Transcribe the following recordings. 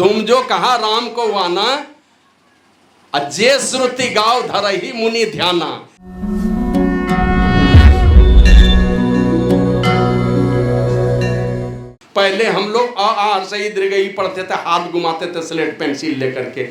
तुम जो कहा राम को वाना, अजय श्रुति गाव धरहि मुनि ध्याना। पहले हम लोग आ सही दीर्घई पढ़ते थे, हाथ घुमाते थे स्लेट पेंसिल लेकर के।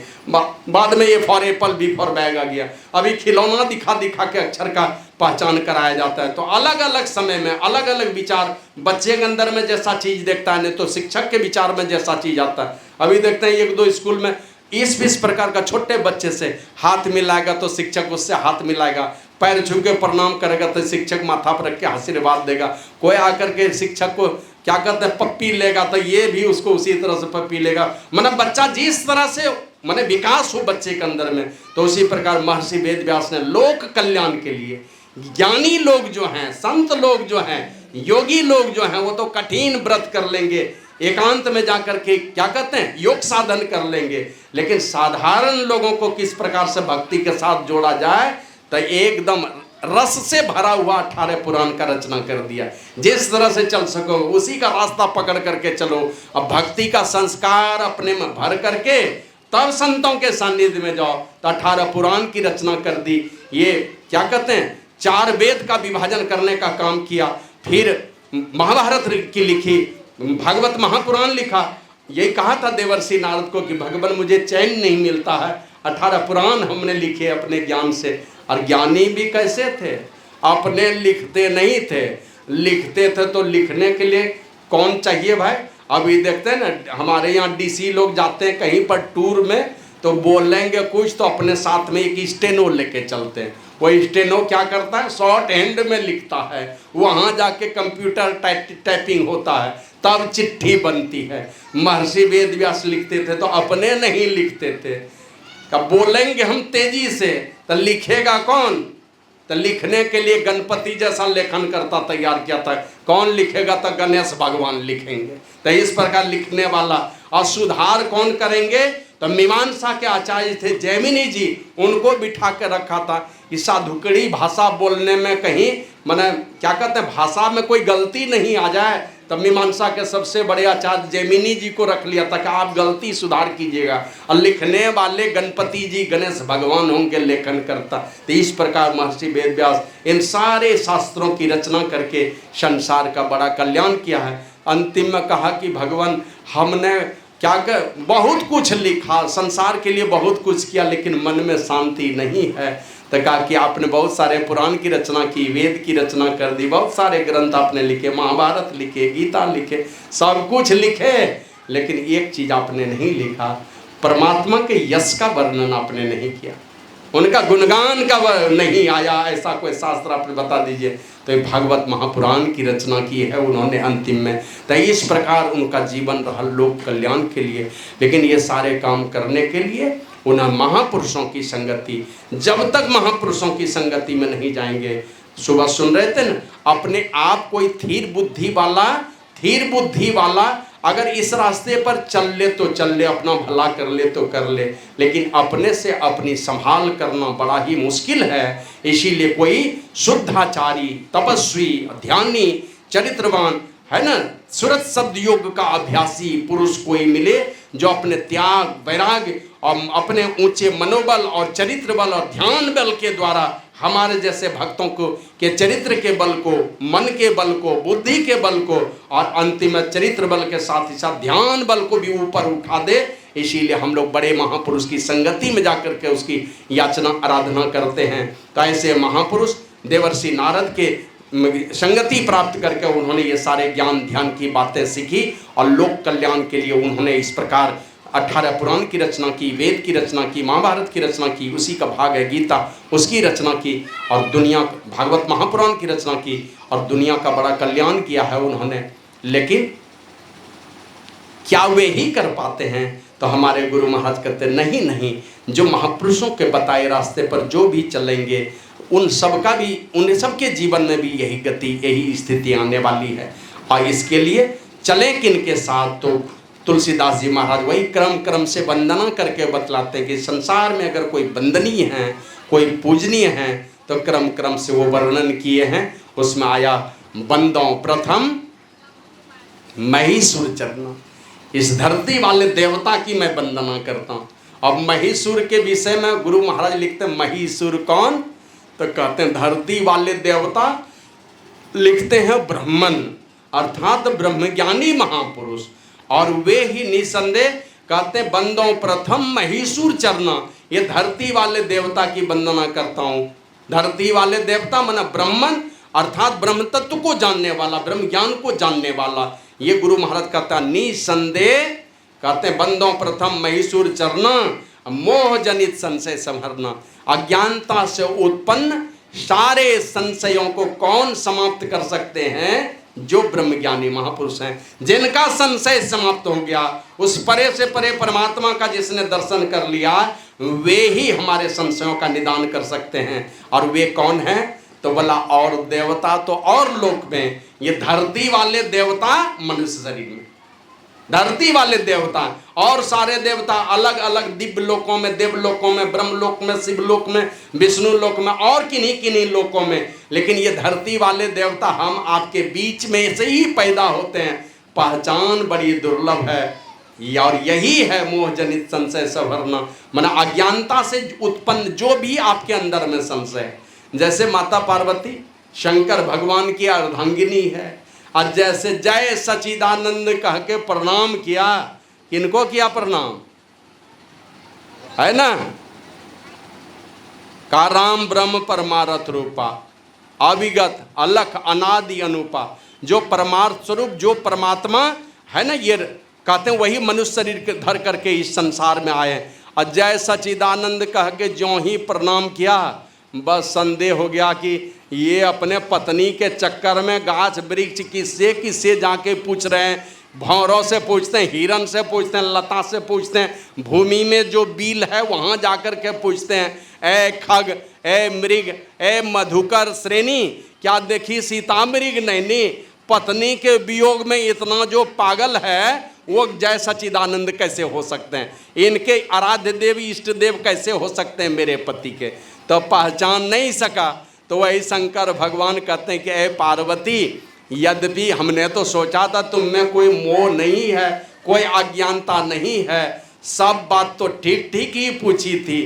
बाद में ये for apple B for bag आ गया। अभी खिलौना दिखा दिखा के अक्षर का पहचान कराया जाता है। तो अलग अलग समय में अलग अलग विचार, बच्चे के अंदर में जैसा चीज देखता है, नहीं तो शिक्षक के विचार में जैसा चीज आता है। अभी देखते हैं एक दो स्कूल में इस प्रकार का छोटे बच्चे से हाथ मिलाएगा तो शिक्षक उससे हाथ मिलाएगा, पैर छू के प्रणाम करेगा तो शिक्षक माथा पर रख के आशीर्वाद देगा। कोई आकर के शिक्षक को क्या कहते हैं पप्पी लेगा तो ये भी उसको उसी तरह से पप्पी लेगा। मतलब बच्चा जिस तरह से माने विकास हो बच्चे के अंदर में, तो उसी प्रकार महर्षि वेद व्यास ने लोक कल्याण के लिए ज्ञानी लोग जो हैं, संत लोग जो हैं, योगी लोग जो हैं, वो तो कठिन व्रत कर लेंगे, एकांत में जाकर के क्या कहते हैं योग साधन कर लेंगे। लेकिन साधारण लोगों को किस प्रकार से भक्ति के साथ जोड़ा जाए, तो एकदम रस से भरा हुआ 18 पुराण का रचना कर दिया। जिस तरह से चल सको उसी का रास्ता पकड़ करके चलो। अब भक्ति का संस्कार अपने में भर करके तब संतों के सानिध्य में जाओ। तो 18 पुराण की रचना कर दी। ये क्या कहते हैं 4 वेद का विभाजन करने का काम किया। फिर महाभारत की लिखी, भागवत महापुराण लिखा। यही कहा था देवर्षि नारद को कि भगवान मुझे चैन नहीं मिलता है। 18 पुराण हमने लिखे अपने ज्ञान से। और ज्ञानी भी कैसे थे, अपने लिखते नहीं थे, लिखते थे तो लिखने के लिए कौन चाहिए भाई। अभी देखते हैं ना हमारे यहाँ डीसी लोग जाते हैं कहीं पर टूर में, तो बोलेंगे कुछ तो अपने साथ में एक स्टेनो लेके चलते हैं। वो स्टेनो क्या करता है, शॉर्ट हैंड में लिखता है, वहाँ जाके कंप्यूटर टाइपिंग होता है, तब चिट्ठी बनती है। महर्षि वेद व्यास लिखते थे तो अपने नहीं लिखते थे। कब बोलेंगे हम तेजी से तो लिखेगा कौन, तो लिखने के लिए गणपति जैसा लेखन करता तैयार किया था। कौन लिखेगा, तो गणेश भगवान लिखेंगे। तो इस प्रकार लिखने वाला। और सुधार कौन करेंगे, तो मीमांसा के आचार्य थे जैमिनी जी, उनको बिठा के रखा था। इस साधुकड़ी भाषा बोलने में कहीं माने क्या कहते हैं भाषा में कोई गलती नहीं आ जाए, तब मीमांसा के सबसे बड़े आचार्य जैमिनी जी को रख लिया था कि आप गलती सुधार कीजिएगा। और लिखने वाले गणपति जी गणेश भगवान होंगे लेखन करता। तो इस प्रकार महर्षि वेद व्यास इन सारे शास्त्रों की रचना करके संसार का बड़ा कल्याण किया है। अंतिम में कहा कि भगवान हमने क्या कर बहुत कुछ लिखा, संसार के लिए बहुत कुछ किया, लेकिन मन में शांति नहीं है। तो कहा कि आपने बहुत सारे पुराण की रचना की, वेद की रचना कर दी, बहुत सारे ग्रंथ आपने लिखे, महाभारत लिखे, गीता लिखे, सब कुछ लिखे, लेकिन एक चीज आपने नहीं लिखा, परमात्मा के यश का वर्णन आपने नहीं किया, उनका गुणगान का नहीं आया। ऐसा कोई शास्त्र आपने बता दीजिए। तो ये भागवत महापुराण की रचना की है उन्होंने अंतिम में। तो इस प्रकार उनका जीवन रहा लोक कल्याण के लिए। लेकिन ये सारे काम करने के लिए उन्हें महापुरुषों की संगति, जब तक महापुरुषों की संगति में नहीं जाएंगे, सुबह सुन रहे थे ना, अपने आप कोई थीर बुद्धि वाला अगर इस रास्ते पर चल ले तो चल ले, अपना भला कर ले तो कर ले, लेकिन अपने से अपनी संभाल करना बड़ा ही मुश्किल है। इसीलिए कोई शुद्धाचारी, तपस्वी, ध्यानी, चरित्रवान है ना, सुरत शब्द योग का अभ्यासी पुरुष कोई मिले जो अपने त्याग, वैराग्य और अपने ऊंचे मनोबल और चरित्र बल और ध्यान बल के द्वारा हमारे जैसे भक्तों को के चरित्र के बल को, मन के बल को, बुद्धि के बल को और अंतिम चरित्र बल के साथ ही साथ ध्यान बल को भी ऊपर उठा दे। इसीलिए हम लोग बड़े महापुरुष की संगति में जाकर के उसकी याचना आराधना करते हैं। तो ऐसे महापुरुष देवर्षि नारद के संगति प्राप्त करके उन्होंने ये सारे ज्ञान ध्यान की बातें सीखी और लोक कल्याण के लिए उन्होंने इस प्रकार 18 पुराण की रचना की, वेद की रचना की, महाभारत की रचना की, उसी का भाग है गीता, उसकी रचना की और दुनिया भागवत महापुराण की रचना की और दुनिया का बड़ा कल्याण किया है उन्होंने। लेकिन क्या वे ही कर पाते हैं? तो हमारे गुरु महाराज कहते नहीं, जो महापुरुषों के बताए रास्ते पर जो भी चलेंगे उन सबके जीवन में भी यही गति, यही स्थिति आने वाली है। और इसके लिए चले किन के साथ, तो तुलसीदास जी महाराज वही क्रम से वंदना करके बतलाते हैं कि संसार में अगर कोई वंदनीय है, कोई पूजनीय है, तो क्रम से वो वर्णन किए हैं। उसमें आया बंदों प्रथम महीसुर चरण, इस धरती वाले देवता की मैं वंदना करता हूँ। अब महिषूर के विषय में गुरु महाराज लिखते हैं, महिषूर कौन? तो कहते हैं धरती वाले देवता, लिखते हैं ब्राह्मण अर्थात ब्रह्मज्ञानी महापुरुष, और वे ही निसंदेह कहते हैं बंदों प्रथम महिषूर चरना, ये धरती वाले देवता की वंदना करता हूँ। धरती वाले देवता माना ब्राह्मण अर्थात ब्रह्म तत्व को जानने वाला, ब्रह्म ज्ञान को जानने वाला। ये गुरु महाराज कहता है निसंदेह, कहते हैं बंदों प्रथम महिषूर चरना, मोह जनित संशय संहरना। अज्ञानता से उत्पन्न सारे संशयों को कौन समाप्त कर सकते हैं? जो ब्रह्मज्ञानी महापुरुष हैं, जिनका संशय समाप्त हो गया, उस परे से परे परमात्मा का जिसने दर्शन कर लिया, वे ही हमारे संशयों का निदान कर सकते हैं। और वे कौन हैं? तो बोला और देवता तो और लोक में, ये धरती वाले देवता मनुष्य शरीर में, धरती वाले देवता और सारे देवता अलग अलग दिव्य लोकों में, देवलोकों में, ब्रह्मलोक में, शिवलोक में, विष्णु लोक में और किन्हीं किन्हीं लोकों में, लेकिन ये धरती वाले देवता हम आपके बीच में से ही पैदा होते हैं। पहचान बड़ी दुर्लभ है, और यही है मोह जनित संशय संवरना, माना अज्ञानता से उत्पन्न जो भी आपके अंदर में संशय है। जैसे माता पार्वती शंकर भगवान की अर्धांगिनी है, और जैसे जय सचिदानंद कह के प्रणाम किया, किनको किया प्रणाम? है ना, का राम ब्रह्म परमारथ रूपा, अविगत अलख अनादि अनुपा, जो परमार्थ स्वरूप जो परमात्मा है ना, ये कहते हैं वही मनुष्य शरीर के धर करके इस संसार में आए। और जय सचिदानंद कह के जो ही प्रणाम किया, बस संदेह हो गया कि ये अपने पत्नी के चक्कर में गाछ वृक्ष किससे किससे जाके पूछ रहे हैं, भौरों से पूछते हैं, हिरन से पूछते हैं, लता से पूछते हैं, भूमि में जो बील है वहाँ जाकर के पूछते हैं, ए खग, ए मृग, ए मधुकर श्रेणी, क्या देखी सीता मृग नैनी, पत्नी के वियोग में इतना जो पागल है वो जय सचिदानंद कैसे हो सकते हैं, इनके आराध्य देव इष्ट देव कैसे हो सकते हैं मेरे पति के? तो पहचान नहीं सका। तो वही शंकर भगवान कहते हैं कि ए पार्वती, यद्यपि हमने तो सोचा था तुम में कोई मोह नहीं है, कोई अज्ञानता नहीं है, सब बात तो ठीक ठीक ही पूछी थी,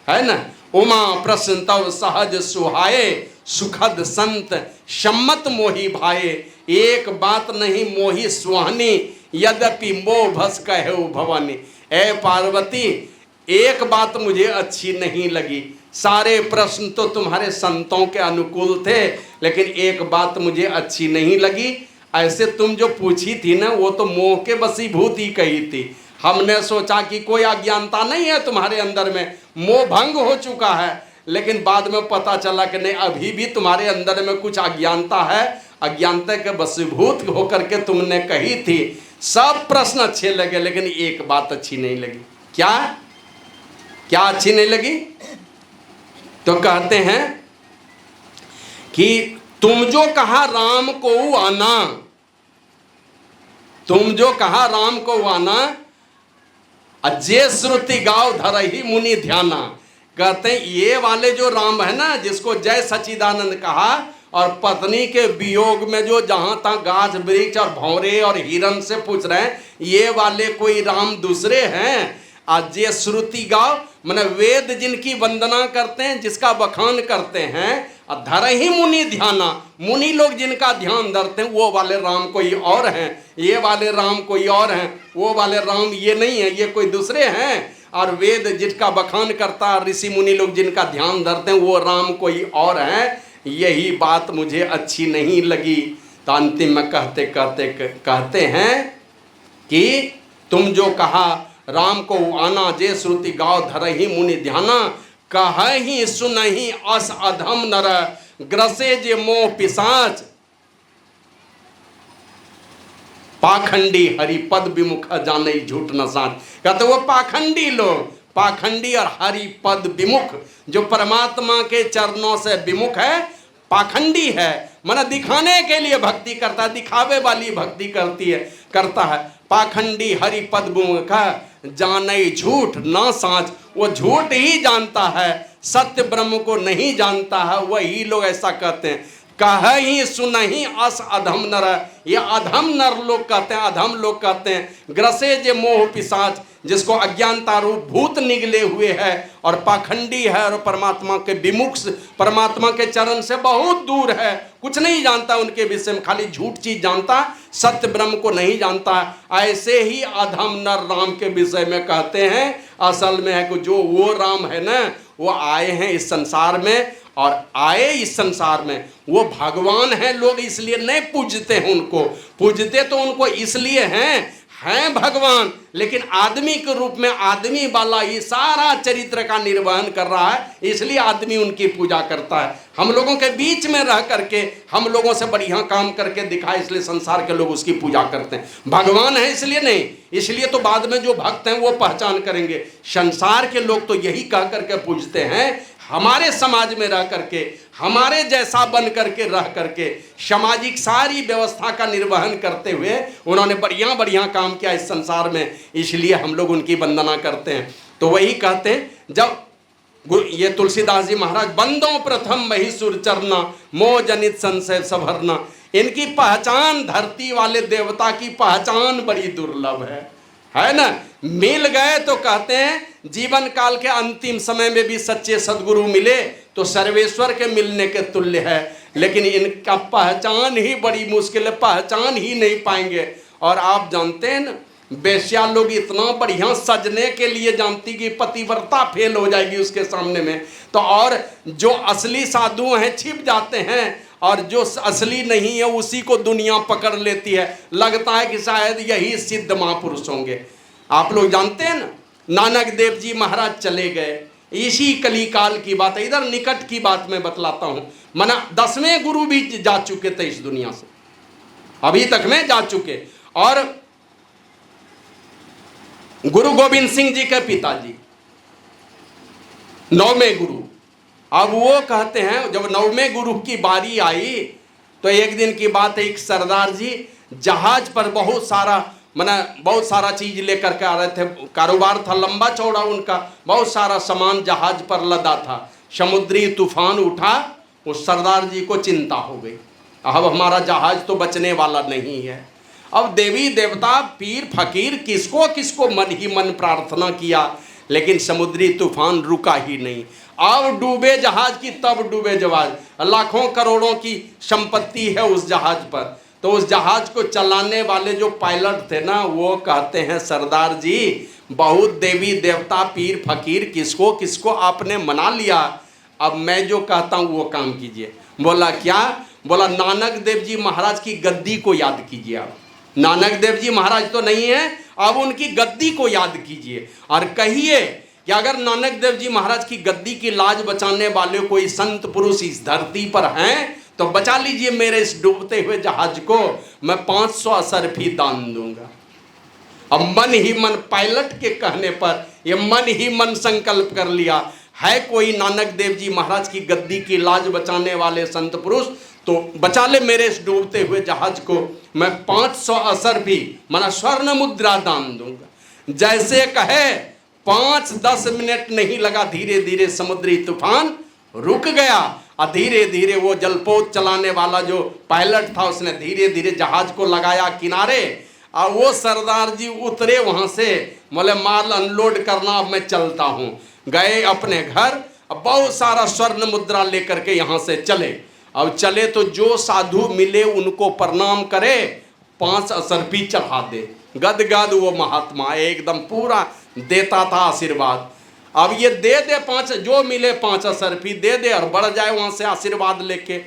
है ना। उमा प्रश्न तव सहज सुहाए, सुखद संत सम्मत मोही भाए, एक बात नहीं मोही सुहानी, यद्यपि मोह भस कहे भवानी। ए पार्वती, एक बात मुझे अच्छी नहीं लगी, सारे प्रश्न तो तुम्हारे संतों के अनुकूल थे, लेकिन एक बात मुझे अच्छी नहीं लगी। ऐसे तुम जो पूछी थी ना, वो तो मोह के वशीभूत ही कही थी। हमने सोचा कि कोई अज्ञानता नहीं है तुम्हारे अंदर में, मोह भंग हो चुका है, लेकिन बाद में पता चला कि नहीं, अभी भी तुम्हारे अंदर में कुछ अज्ञानता है, अज्ञानता के वशीभूत होकर के तुमने कही थी। सब प्रश्न अच्छे लगे, लेकिन एक बात अच्छी नहीं लगी। क्या क्या अच्छी नहीं लगी? तो कहते हैं कि तुम जो कहा राम को आना, तुम जो कहा राम को आना, अजय श्रुति गाव धरही मुनि ध्याना। कहते हैं ये वाले जो राम है ना, जिसको जय सचिदानंद कहा, और पत्नी के वियोग में जो जहां तक गाछ वृक्ष और भौरे और हिरन से पूछ रहे हैं, ये वाले कोई राम दूसरे हैं। अजय श्रुति गाव माने वेद जिनकी वंदना करते हैं, जिसका बखान करते हैं, धरही मुनि ध्याना, मुनि लोग जिनका ध्यान धरते हैं, वो वाले राम कोई और हैं, ये वाले राम कोई और हैं, वो वाले राम ये नहीं है, ये कोई दूसरे हैं। और वेद जिसका बखान करता है, ऋषि मुनि लोग जिनका ध्यान धरते हैं, वो राम कोई और हैं। यही बात मुझे अच्छी नहीं लगी। तो अंतिम में कहते हैं कि तुम जो कहा राम को आना, जे श्रुति गाव धरही मुनि ध्याना, कहही सुनही अस अधम नर, ग्रसे जे मोह पिशाच, पाखंडी हरिपद विमुख जाने झूठ न साच। कहते वो पाखंडी लोग, पाखंडी और हरिपद विमुख, जो परमात्मा के चरणों से विमुख है, पाखंडी है, माना दिखाने के लिए भक्ति करता है, दिखावे वाली भक्ति करता है। पाखंडी हरिपद विमुख जाने झूठ न साच, वो झूठ ही जानता है, सत्य ब्रह्म को नहीं जानता है, वही लोग ऐसा कहते हैं। कहीं सुनही अस अधम नर। ये अधम नर लोग कहते हैं, अधम लोग कहते हैं ग्रसे जे मोह पिशाच, जिसको अज्ञानता रूप भूत निगले हुए है और पाखंडी है और परमात्मा के विमुख, परमात्मा के चरण से बहुत दूर है, कुछ नहीं जानता उनके विषय में, खाली झूठ चीज जानता, सत्य ब्रह्म को नहीं जानता। ऐसे ही अधम नर राम के विषय में कहते हैं असल में है कि जो वो राम है ना, वो आए हैं इस संसार में, और आए इस संसार में वो भगवान हैं। लोग इसलिए नहीं पूजते हैं उनको, पूजते तो उनको इसलिए हैं भगवान, लेकिन आदमी के रूप में आदमी वाला ये सारा चरित्र का निर्वहन कर रहा है, इसलिए आदमी उनकी पूजा करता है। हम लोगों के बीच में रह करके हम लोगों से बढ़िया काम करके दिखाए, इसलिए संसार के लोग उसकी पूजा करते हैं। भगवान है इसलिए नहीं, इसलिए तो बाद में जो भक्त हैं वो पहचान करेंगे। संसार के लोग तो यही कह करके पूजते हैं, हमारे समाज में रह करके, हमारे जैसा बन करके रह करके, सामाजिक सारी व्यवस्था का निर्वहन करते हुए उन्होंने बढ़िया बढ़िया काम किया इस संसार में, इसलिए हम लोग उनकी वंदना करते हैं। तो वही कहते हैं, जब ये तुलसीदास जी महाराज, बंदों प्रथम महिसुर चरना मोह जनित संशय सभरना, इनकी पहचान, धरती वाले देवता की पहचान बड़ी दुर्लभ है ना। मिल गए तो कहते हैं जीवन काल के अंतिम समय में भी सच्चे सदगुरु मिले तो सर्वेश्वर के मिलने के तुल्य है, लेकिन इनका पहचान ही बड़ी मुश्किल है, पहचान ही नहीं पाएंगे। और आप जानते हैं ना, बेश्या लोग इतना बढ़िया सजने के लिए जानती कि पतिव्रता फेल हो जाएगी उसके सामने में, तो और जो असली साधु हैं छिप जाते हैं, और जो असली नहीं है उसी को दुनिया पकड़ लेती है। लगता है कि शायद यही सिद्ध महापुरुष होंगे। आप लोग जानते हैं ना, नानक देव जी महाराज चले गए, इसी कलिकाल की बात है, इधर निकट की बात मैं बतलाता हूँ। मना 10वें गुरु भी जा चुके थे इस दुनिया से, अभी तक में जा चुके। और गुरु गोविंद सिंह जी के पिताजी 9वें गुरु, अब वो कहते हैं जब 9वें गुरु की बारी आई तो एक दिन की बात है, एक सरदार जी जहाज पर बहुत सारा चीज लेकर के आ रहे थे, कारोबार था लंबा चौड़ा उनका, बहुत सारा सामान जहाज पर लदा था। समुद्री तूफान उठा, उस सरदार जी को चिंता हो गई, अब हमारा जहाज तो बचने वाला नहीं है। अब देवी देवता पीर फकीर किसको किसको मन ही मन प्रार्थना किया, लेकिन समुद्री तूफान रुका ही नहीं। अब डूबे जहाज की तब डूबे जहाज, लाखों करोड़ों की संपत्ति है उस जहाज पर। तो उस जहाज को चलाने वाले जो पायलट थे ना, वो कहते हैं सरदार जी बहुत देवी देवता पीर फकीर किसको किसको आपने मना लिया, अब मैं जो कहता हूँ वो काम कीजिए। बोला क्या? बोला नानक देव जी महाराज की गद्दी को याद कीजिए। आप नानक देव जी महाराज तो नहीं है, अब उनकी गद्दी को याद कीजिए और कहिए कि अगर नानक देव जी महाराज की गद्दी की लाज बचाने वाले कोई संत पुरुष इस धरती पर हैं तो बचा लीजिए मेरे इस डूबते हुए जहाज को, मैं 500 असरफी दान दूंगा। अब मन ही मन पायलट के कहने पर ये मन ही मन संकल्प कर लिया, है कोई नानक देव जी महाराज की गद्दी की लाज बचाने वाले संत पुरुष तो बचा ले मेरे इस डूबते हुए जहाज को, मैं 500 असरफी माना स्वर्ण मुद्रा दान दूंगा। जैसे कहे 5-10 मिनट नहीं लगा, धीरे धीरे समुद्री तूफान रुक गया और धीरे धीरे वो जलपोत चलाने वाला जो पायलट था उसने धीरे धीरे जहाज को लगाया किनारे और वो सरदार जी उतरे वहां से, बोले माल अनलोड करना, अब मैं चलता हूँ। गए अपने घर, अब बहुत सारा स्वर्ण मुद्रा लेकर के यहाँ से चले। अब चले तो जो साधु मिले उनको प्रणाम करे, 5 असरफी चढ़ा दे। गदगद वो महात्मा एकदम पूरा देता था आशीर्वाद। अब ये दे 5 जो मिले 5 असरफी दे दे और बढ़ जाए वहाँ से आशीर्वाद लेके।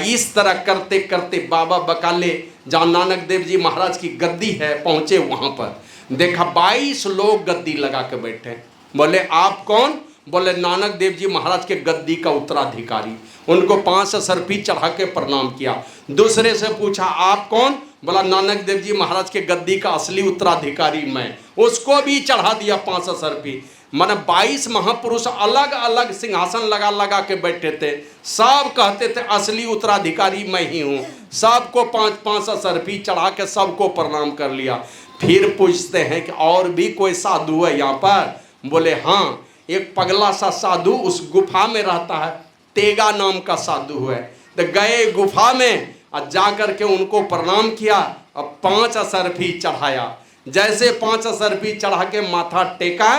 इस तरह करते करते बाबा बकाले जहाँ नानक देव जी महाराज की गद्दी है पहुँचे, वहाँ पर देखा 22 लोग गद्दी लगा के बैठे। बोले आप कौन? बोले नानक देव जी महाराज के गद्दी का उत्तराधिकारी। उनको 5 असरफी चढ़ा के प्रणाम किया। दूसरे से पूछा आप कौन? बोला नानक देव जी महाराज के गद्दी का असली उत्तराधिकारी मैं। उसको भी चढ़ा दिया 5 असरफी। माने 22 महापुरुष अलग अलग सिंहासन लगा लगा के बैठे थे, सब कहते थे असली उत्तराधिकारी मैं ही हूँ। सबको 5-5 असरफी चढ़ा के सबको प्रणाम कर लिया। फिर पूछते हैं कि और भी कोई साधु है यहाँ पर? बोले हाँ, एक पगला सा साधु उस गुफा में रहता है, तेगा नाम का साधु है। तो गए गुफा में और जा करके उनको प्रणाम किया और 5 असरफी चढ़ाया। जैसे 5 असरफी चढ़ा के माथा टेका,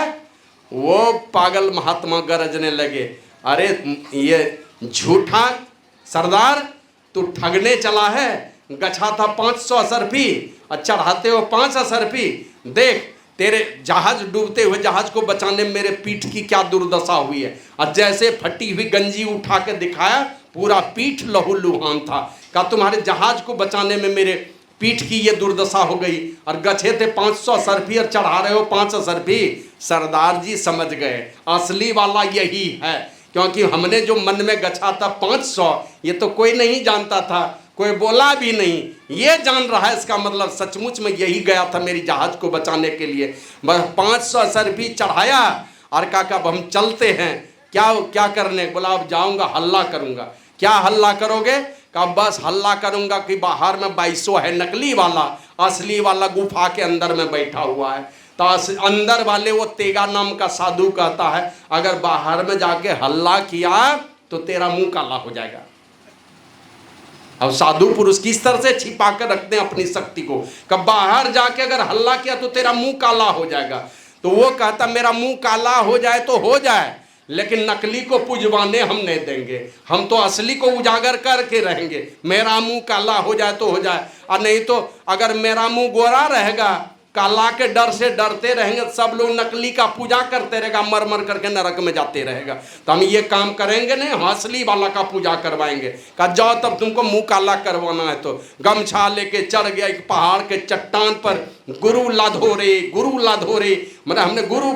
वो पागल महात्मा गरजने लगे, अरे ये झूठा सरदार, तू ठगने चला है, गछा था 500 असरफी और चढ़ाते हो 5 असरफी। देख तेरे जहाज डूबते हुए जहाज को बचाने में मेरे पीठ की क्या दुर्दशा हुई है। और जैसे फटी हुई गंजी उठा के दिखाया, पूरा पीठ लहूलुहान था। कहा तुम्हारे जहाज को बचाने में मेरे पीठ की ये दुर्दशा हो गई, और गछे थे 500 असरफी और चढ़ा रहे हो 5 असरफी। सरदार जी समझ गए असली वाला यही है, क्योंकि हमने जो मन में गछा था 500, ये तो कोई नहीं जानता था, कोई बोला भी नहीं, ये जान रहा है, इसका मतलब सचमुच में यही गया था मेरी जहाज को बचाने के लिए। बस 500 असरफी चढ़ाया और कहा अब हम चलते हैं। क्या करने? बोला अब जाऊंगा, हल्ला करूंगा। क्या हल्ला करोगे? कहा बस हल्ला करूंगा कि बाहर में 2200 है, नकली वाला, असली वाला गुफा के अंदर में बैठा हुआ है। तो अंदर वाले वो तेगा नाम का साधु कहता है, अगर बाहर में जाके हल्ला किया तो तेरा मुंह काला हो जाएगा। अब साधु पुरुष किस तरह से छिपा कर रखते हैं अपनी शक्ति को, कब बाहर जाके अगर हल्ला किया तो तेरा मुंह काला हो जाएगा। तो वो कहता मेरा मुंह काला हो जाए तो हो जाए, लेकिन नकली को पुजवाने हम नहीं देंगे, हम तो असली को उजागर करके रहेंगे। मेरा मुंह काला हो जाए तो हो जाए, और नहीं तो अगर मेरा मुंह गोरा रहेगा, काला के डर से डरते रहेंगे, सब लोग नकली का पूजा करते रहेगा, मर मर करके नरक में जाते रहेगा। तो हम ये काम करेंगे नहीं, हम असली वाला का पूजा करवाएंगे। कहा जाओ तब तुमको मुंह काला करवाना है तो। गमछा लेके चढ़ गया एक पहाड़ के चट्टान पर, गुरु लाधोरे, मतलब हमने गुरु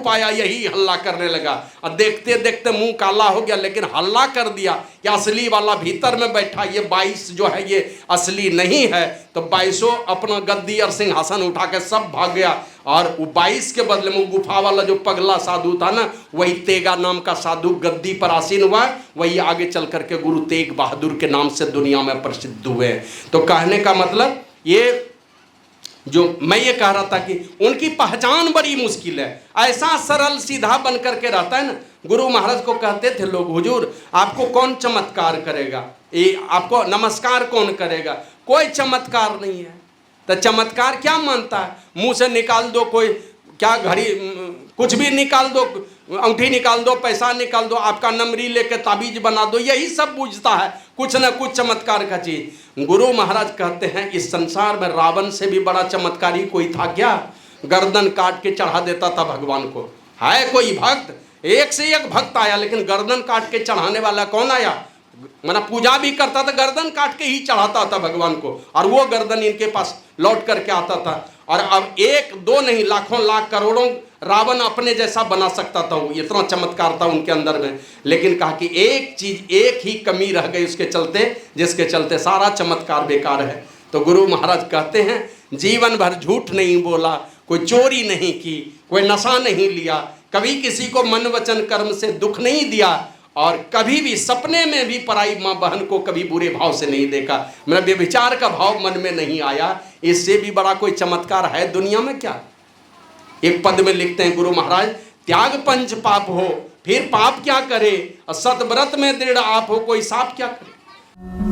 पाया, यही हल्ला करने लगा। और देखते देखते मुंह काला हो गया, लेकिन हल्ला कर दिया कि असली वाला भीतर में बैठा, ये 22 जो है ये असली नहीं है। तो 22 अपना गद्दी और सिंहासन उठा के सब भाग गया, और वो 22 के बदले में गुफा वाला जो पगला साधु था ना, वही तेगा नाम का साधु गद्दी पर आसीन हुआ। वही आगे चल करके गुरु तेग बहादुर के नाम से दुनिया में प्रसिद्ध हुए। तो कहने का मतलब ये जो मैं ये कह रहा था कि उनकी पहचान बड़ी मुश्किल है। ऐसा सरल सीधा बन करके रहता है ना। गुरु महाराज को कहते थे लोग, हुजूर आपको कौन चमत्कार करेगा, ये आपको नमस्कार कौन करेगा? कोई चमत्कार नहीं है। तो चमत्कार क्या मानता है? मुंह से निकाल दो कोई क्या घड़ी, कुछ भी निकाल दो, अंगूठी निकाल दो, पैसा निकाल दो, आपका नमरी लेके ताबीज बना दो, यही सब पूछता है, कुछ ना कुछ चमत्कार का चीज। गुरु महाराज कहते हैं इस संसार में रावण से भी बड़ा चमत्कारी कोई था क्या? गर्दन काट के चढ़ा देता था भगवान को। है कोई भक्त? एक से एक भक्त आया, लेकिन गर्दन काट के चढ़ाने वाला कौन आया? माना पूजा भी करता था, गर्दन काट के ही चढ़ाता था भगवान को, और वो गर्दन इनके पास लौट करके आता था। और अब एक दो नहीं, लाखों लाख करोड़ों रावण अपने जैसा बना सकता था, वो इतना चमत्कार था उनके अंदर में। लेकिन कहा कि एक चीज, एक ही कमी रह गई उसके चलते, जिसके चलते सारा चमत्कार बेकार है। तो गुरु महाराज कहते हैं जीवन भर झूठ नहीं बोला, कोई चोरी नहीं की, कोई नशा नहीं लिया, कभी किसी को मन वचन कर्म से दुख नहीं दिया, और कभी भी सपने में भी पराई माँ बहन को कभी बुरे भाव से नहीं देखा, मेरा व्यभिचार का भाव मन में नहीं आया। इससे भी बड़ा कोई चमत्कार है दुनिया में क्या? एक पद में लिखते हैं गुरु महाराज, त्याग पंच पाप हो फिर पाप क्या करे, सतव्रत में दृढ़ आप हो कोई साप क्या करे।